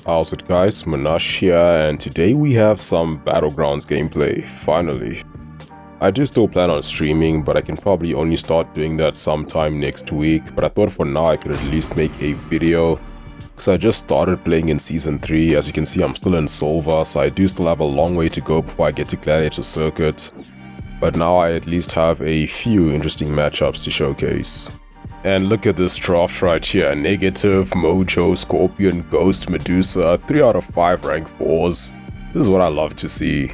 How's it guys, Munash here, and today we have some Battlegrounds gameplay, finally. I do still plan on streaming, but I can probably only start doing that sometime next week, but I thought for now I could at least make a video, because I just started playing in Season 3, as you can see I'm still in Silver, so I do still have a long way to go before I get to Gladiator Circuit, but now I at least have a few interesting matchups to showcase. And look at this draft right here, Negative, Mojo, Scorpion, Ghost, Medusa, 3 out of 5 rank 4s. This is what I love to see.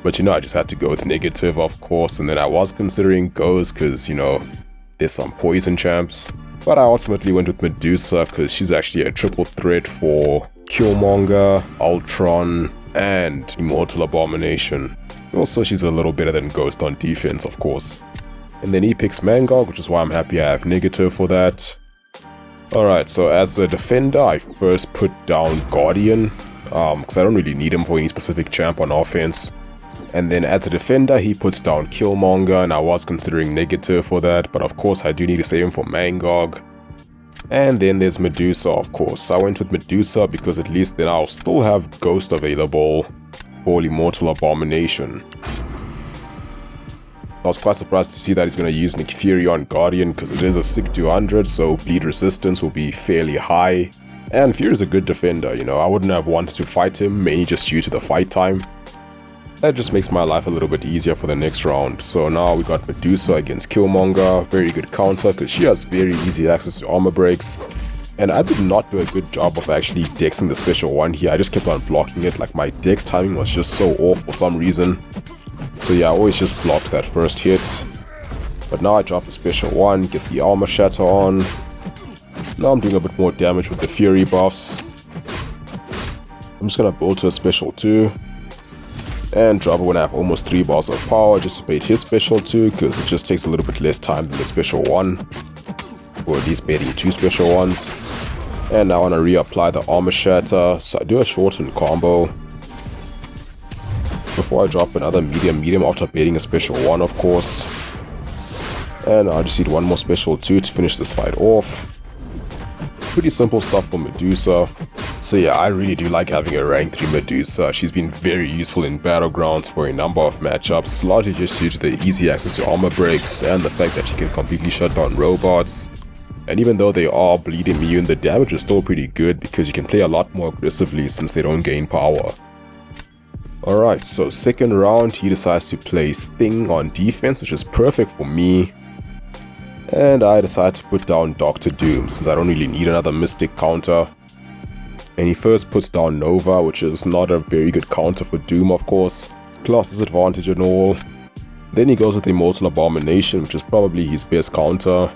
But I just had to go with Negative of course, and then I was considering Ghost because, there's some poison champs. But I ultimately went with Medusa because she's actually a triple threat for Killmonger, Ultron, and Immortal Abomination. Also, she's a little better than Ghost on defense, of course. And then he picks Mangog, which is why I'm happy I have Negative for that. Alright, so as a defender, I first put down Guardian, because I don't really need him for any specific champ on offense. And then as a defender, he puts down Killmonger, and I was considering Negative for that, but of course I do need to save him for Mangog. And then there's Medusa, of course. I went with Medusa because at least then I'll still have Ghost available for Immortal Abomination. I was quite surprised to see that he's going to use Nick Fury on Guardian because it is a SIG 200, so bleed resistance will be fairly high. And Fury is a good defender, I wouldn't have wanted to fight him, mainly just due to the fight time. That just makes my life a little bit easier for the next round. So now we got Medusa against Killmonger, very good counter because she has very easy access to armor breaks. And I did not do a good job of actually dexing the special one here, I just kept on blocking it, like my dex timing was just so off for some reason. So yeah, I always just blocked that first hit. But now I drop the special one, get the armor shatter on. Now I'm doing a bit more damage with the fury buffs. I'm just gonna build to a special 2. And drop it when I have almost 3 bars of power, just to bait his special 2, because it just takes a little bit less time than the special 1. Or at least baiting 2 special ones. And now I wanna reapply the armor shatter, so I do a shortened combo. Before I drop another medium after baiting a special 1 of course. And I just need one more special 2 to finish this fight off. Pretty simple stuff for Medusa. So yeah, I really do like having a rank 3 Medusa. She's been very useful in Battlegrounds for a number of matchups, largely just due to the easy access to armor breaks and the fact that she can completely shut down robots. And even though they are bleed immune, the damage is still pretty good because you can play a lot more aggressively since they don't gain power. Alright, so second round, he decides to play Sting on defense, which is perfect for me. And I decide to put down Dr. Doom, since I don't really need another Mystic counter. And he first puts down Nova, which is not a very good counter for Doom, of course. Class disadvantage and all. Then he goes with Immortal Abomination, which is probably his best counter.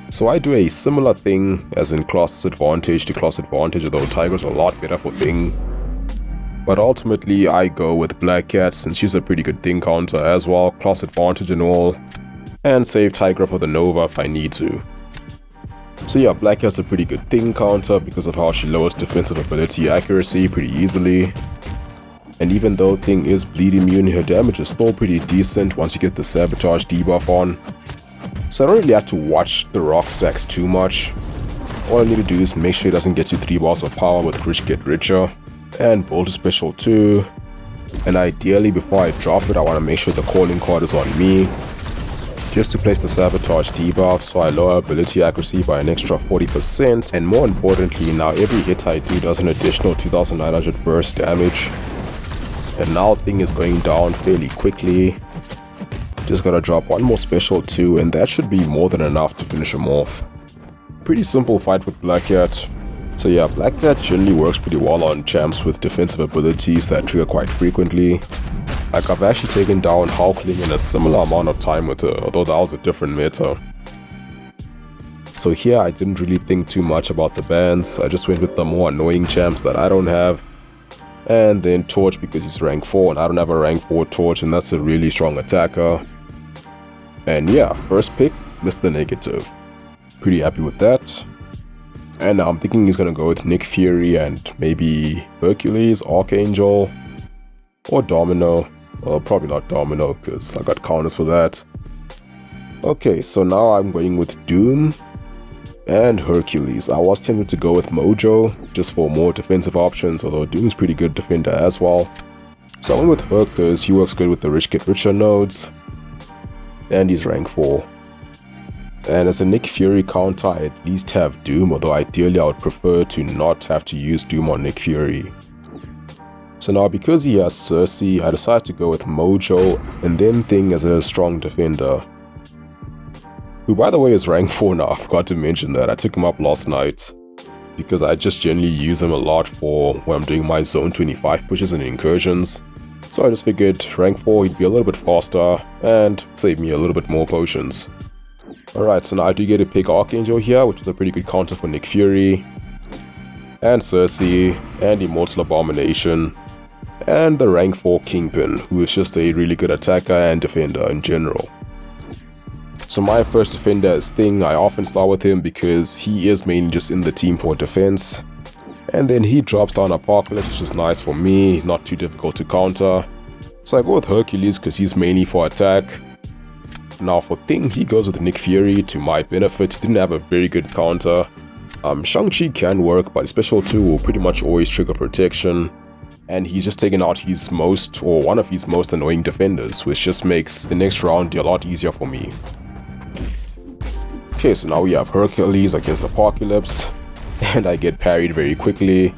So I do a similar thing, as in class disadvantage to class advantage, although Tiger's a lot better for Thing. But ultimately, I go with Black Cat since she's a pretty good Thing counter as well, class advantage and all, and save Tigra for the Nova if I need to. So yeah, Black Cat's a pretty good Thing counter because of how she lowers defensive ability accuracy pretty easily. And even though Thing is bleed immune, her damage is still pretty decent once you get the Sabotage debuff on. So I don't really have to watch the rock stacks too much. All I need to do is make sure it doesn't get to 3 bars of power with Rich Get Richer. And build a special 2, and ideally before I drop it I want to make sure the calling card is on me, just to place the sabotage debuff so I lower ability accuracy by an extra 40%, and more importantly now every hit I do does an additional 2900 burst damage. And now Thing is going down fairly quickly, just gotta drop one more special 2 and that should be more than enough to finish him off. Pretty simple fight with Black Cat. So yeah, Black Cat generally works pretty well on champs with defensive abilities that trigger quite frequently. Like I've actually taken down Hulkling in a similar amount of time with her, although that was a different meta. So here I didn't really think too much about the bans, I just went with the more annoying champs that I don't have. And then Torch because he's rank 4 and I don't have a rank 4 Torch and that's a really strong attacker. And yeah, first pick, Mr. Negative. Pretty happy with that. And now I'm thinking he's gonna go with Nick Fury and maybe Hercules, Archangel, or Domino. Well, probably not Domino because I got counters for that. Okay, so now I'm going with Doom. and Hercules. I was tempted to go with Mojo just for more defensive options, although Doom's pretty good defender as well. So I went with Herc because he works good with the rich get richer nodes, and he's rank 4. And as a Nick Fury counter, I at least have Doom, although ideally I would prefer to not have to use Doom on Nick Fury. So now because he has Sersi, I decided to go with Mojo and then Thing as a strong defender. Who by the way is rank 4 now, I forgot to mention that. I took him up last night because I just generally use him a lot for when I'm doing my zone 25 pushes and incursions. So I just figured rank 4 he'd be a little bit faster and save me a little bit more potions. Alright, so now I do get to pick Archangel here, which is a pretty good counter for Nick Fury, and Sersi, and Immortal Abomination, and the rank 4 Kingpin, who is just a really good attacker and defender in general. So my first defender is Thing. I often start with him because he is mainly just in the team for defense. And then he drops down Apocalypse, which is nice for me. He's not too difficult to counter. So I go with Hercules because he's mainly for attack. Now for Thing, he goes with Nick Fury to my benefit. He didn't have a very good counter. Shang-Chi can work, but Special 2 will pretty much always trigger protection. And he's just taken out his most, or one of his most annoying defenders, which just makes the next round a lot easier for me. Okay, so now we have Hercules against Apocalypse, and I get parried very quickly.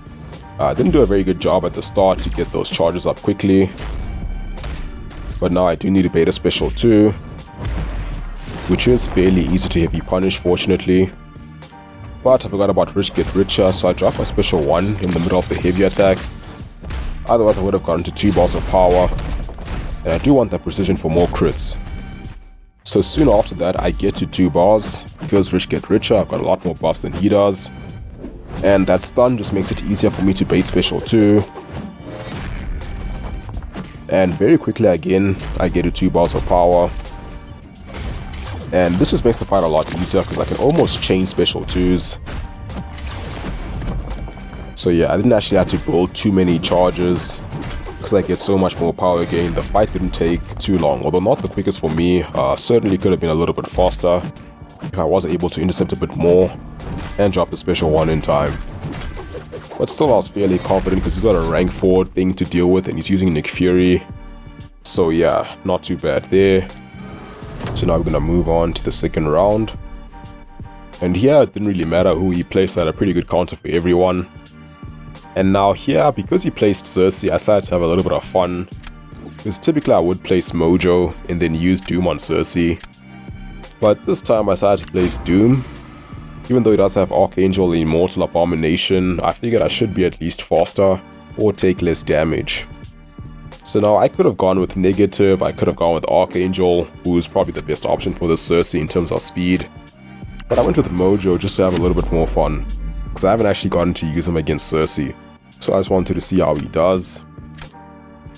Didn't do a very good job at the start to get those charges up quickly, but now I do need to bait a Special 2, which is fairly easy to heavy punish fortunately. But I forgot about Rich Get Richer, so I dropped my Special 1 in the middle of the heavy attack. Otherwise I would have gotten to 2 bars of power, and I do want that precision for more crits. So soon after that I get to 2 bars. Because Rich Get Richer, I've got a lot more buffs than he does. And that stun just makes it easier for me to bait Special 2. And very quickly again, I get to 2 bars of power. And this just makes the fight a lot easier because I can almost chain Special 2s. So yeah, I didn't actually have to build too many charges because I get so much more power gain. The fight didn't take too long, although not the quickest for me. Certainly could have been a little bit faster if I was able to intercept a bit more and drop the Special 1 in time. But still I was fairly confident because he's got a rank 4 thing to deal with and he's using Nick Fury. So yeah, not too bad there. So now we're gonna move on to the second round. And here it didn't really matter who he placed, at a pretty good counter for everyone. And now here, because he placed Sersi, I decided to have a little bit of fun. Because typically I would place Mojo and then use Doom on Sersi. But this time I decided to place Doom. Even though he does have Archangel and Immortal Abomination, I figured I should be at least faster or take less damage. So now I could have gone with Negative, I could have gone with Archangel, who is probably the best option for this Sersi in terms of speed. But I went with Mojo just to have a little bit more fun, because I haven't actually gotten to use him against Sersi. So I just wanted to see how he does.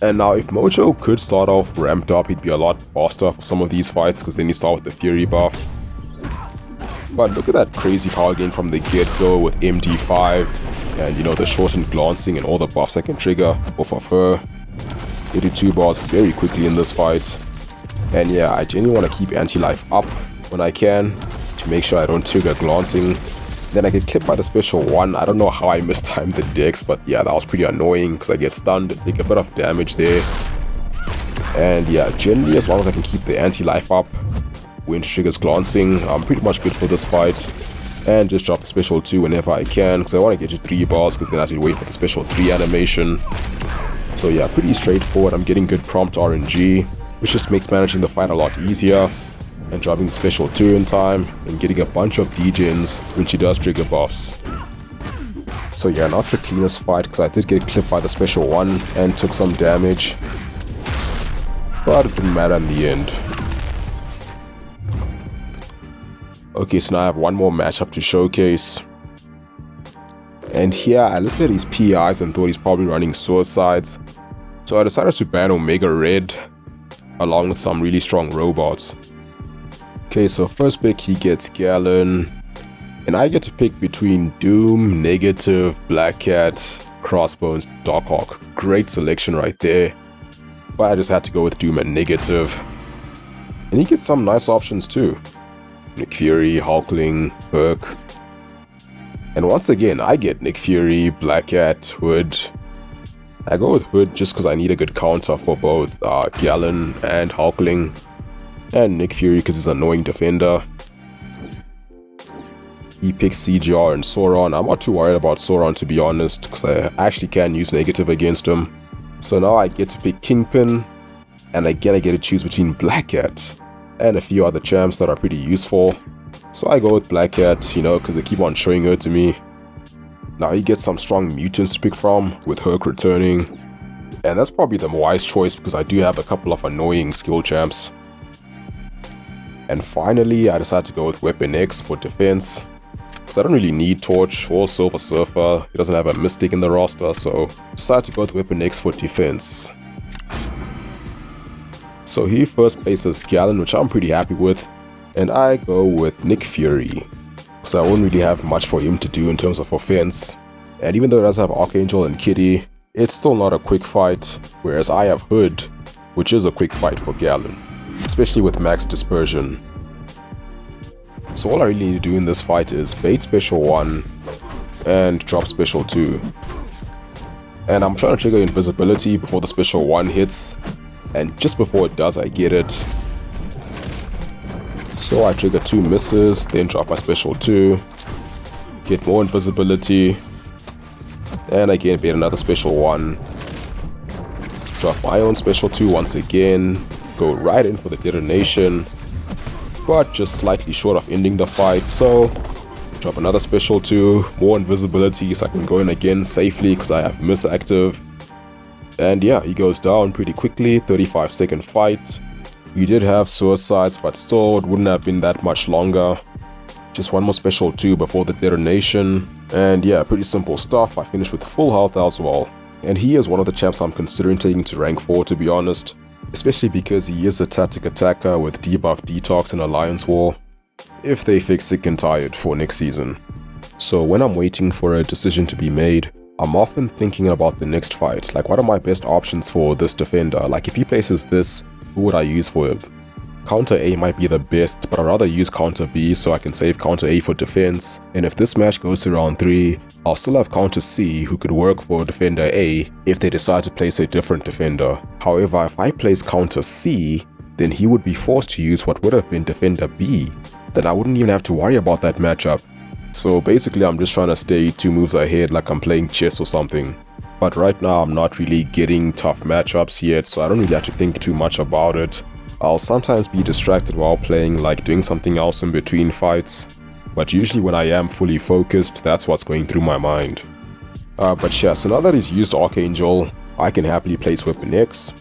And now if Mojo could start off ramped up, he'd be a lot faster for some of these fights, because then you start with the Fury buff. But look at that crazy power gain from the get-go with MD5, and you know, the shortened glancing and all the buffs I can trigger off of her. 82 bars very quickly in this fight. And yeah, I genuinely want to keep anti-life up when I can, to make sure I don't trigger glancing. Then I get clipped by the Special 1. I don't know how I mistimed the dex, but yeah, that was pretty annoying because I get stunned and take a bit of damage there. And yeah, generally as long as I can keep the anti-life up when she triggers glancing, I'm pretty much good for this fight. And just drop the Special 2 whenever I can, because I want to get to 3 bars, because then I have to wait for the Special 3 animation. So yeah, pretty straightforward. I'm getting good prompt RNG, which just makes managing the fight a lot easier. And dropping the Special 2 in time, and getting a bunch of degens when she does trigger buffs. So yeah, not the cleanest fight, because I did get clipped by the Special 1 and took some damage. But it didn't matter in the end. Okay, so now I have one more matchup to showcase. And here, I looked at his PIs and thought he's probably running suicides. So I decided to ban Omega Red, along with some really strong robots. Okay, so first pick he gets Galan, and I get to pick between Doom, Negative, Black Cat, Crossbones, Darkhawk. Great selection right there. But I just had to go with Doom and Negative. And he gets some nice options too. Nick Fury, Hulkling, Herc, And once again, I get Nick Fury, Black Cat, Hood. I go with Hood just because I need a good counter for both Galan and Hulkling. And Nick Fury because he's an annoying defender. He picks CGR and Sauron. I'm not too worried about Sauron, to be honest, because I actually can use negative against him. So now I get to pick Kingpin, and again I get to choose between Black Cat and a few other champs that are pretty useful. So I go with Black Cat, you know, because they keep on showing her to me. Now he gets some strong mutants to pick from, with Herc returning. And that's probably the wise choice because I do have a couple of annoying skill champs. And finally, I decided to go with Weapon X for defense. Because I don't really need Torch or Silver Surfer. He doesn't have a Mystic in the roster, so I decided to go with Weapon X for defense. So he first places Galan, which I'm pretty happy with. And I go with Nick Fury. Because I won't really have much for him to do in terms of offense. And even though it does have Archangel and Kitty, it's still not a quick fight, whereas I have Hood, which is a quick fight for Galan, especially with max dispersion. So all I really need to do in this fight is bait special 1 and drop special 2. And I'm trying to trigger invisibility before the special 1 hits, and just before it does I get it. So I trigger 2 misses, then drop my special 2, get more invisibility, and again bait another special 1, drop my own special 2 once again, go right in for the detonation, but just slightly short of ending the fight, so drop another special 2, more invisibility so I can go in again safely because I have miss active. And yeah, he goes down pretty quickly, 35-second fight. You did have suicides, but still it wouldn't have been that much longer. Just one more special 2 before the detonation. And yeah, pretty simple stuff. I finished with full health as well. And he is one of the champs I'm considering taking to rank 4, to be honest. Especially because he is a tactic attacker with debuff detox and Alliance War, if they fix Sick and Tired for next season. So when I'm waiting for a decision to be made, I'm often thinking about the next fight. Like, what are my best options for this defender? Like, if he places this, who would I use for him? Counter A might be the best, but I'd rather use counter B so I can save counter A for defense. And if this match goes to round 3, I'll still have counter C who could work for defender A if they decide to place a different defender. However, if I place counter C, then he would be forced to use what would have been defender B. Then I wouldn't even have to worry about that matchup. So basically I'm just trying to stay 2 moves ahead like I'm playing chess or something. But right now I'm not really getting tough matchups yet, so I don't really have to think too much about it. I'll sometimes be distracted while playing, like doing something else in between fights. But usually when I am fully focused, that's what's going through my mind. But yeah, so now that he's used Archangel, I can happily place Weapon X.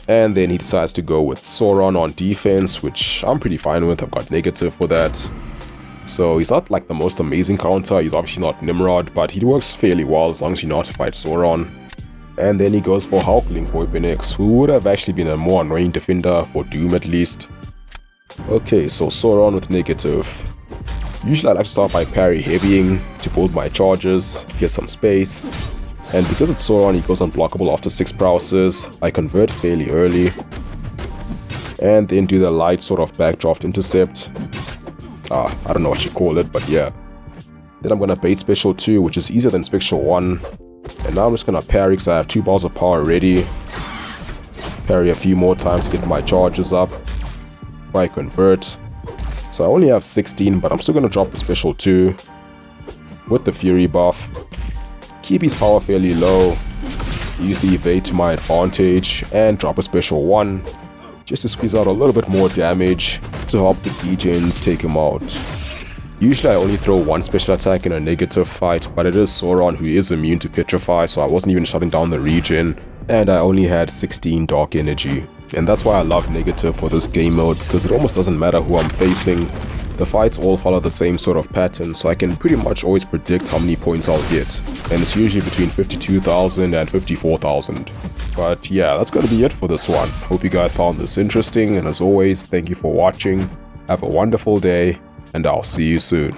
And then he decides to go with Sauron on defense, which I'm pretty fine with. I've got negative for that. So he's not like the most amazing counter, he's obviously not Nimrod, but he works fairly well as long as you know how to fight Sauron. And then he goes for Hulkling for Weapon X, who would have actually been a more annoying defender for Doom at least. Okay, so Sauron with negative. Usually I like to start by parry heavying to build my charges, get some space. And because it's Sauron, he goes unblockable after 6 prowesses. I convert fairly early. And then do the light sort of backdraft intercept. I don't know what you call it, but yeah. Then I'm gonna bait special 2, which is easier than special 1. And now I'm just gonna parry because I have 2 bars of power already. Parry a few more times to get my charges up. If I convert. So I only have 16, but I'm still gonna drop the special 2. With the Fury buff. Keep his power fairly low. Use the evade to my advantage. And drop a special 1. Just to squeeze out a little bit more damage to help the degens take him out. Usually I only throw 1 special attack in a negative fight, but it is Sauron who is immune to Petrify, so I wasn't even shutting down the regen, and I only had 16 dark energy. And that's why I love negative for this game mode, because it almost doesn't matter who I'm facing. The fights all follow the same sort of pattern, so I can pretty much always predict how many points I'll get. And it's usually between 52,000 and 54,000. But yeah, that's gonna be it for this one. Hope you guys found this interesting, and as always, thank you for watching. Have a wonderful day, and I'll see you soon.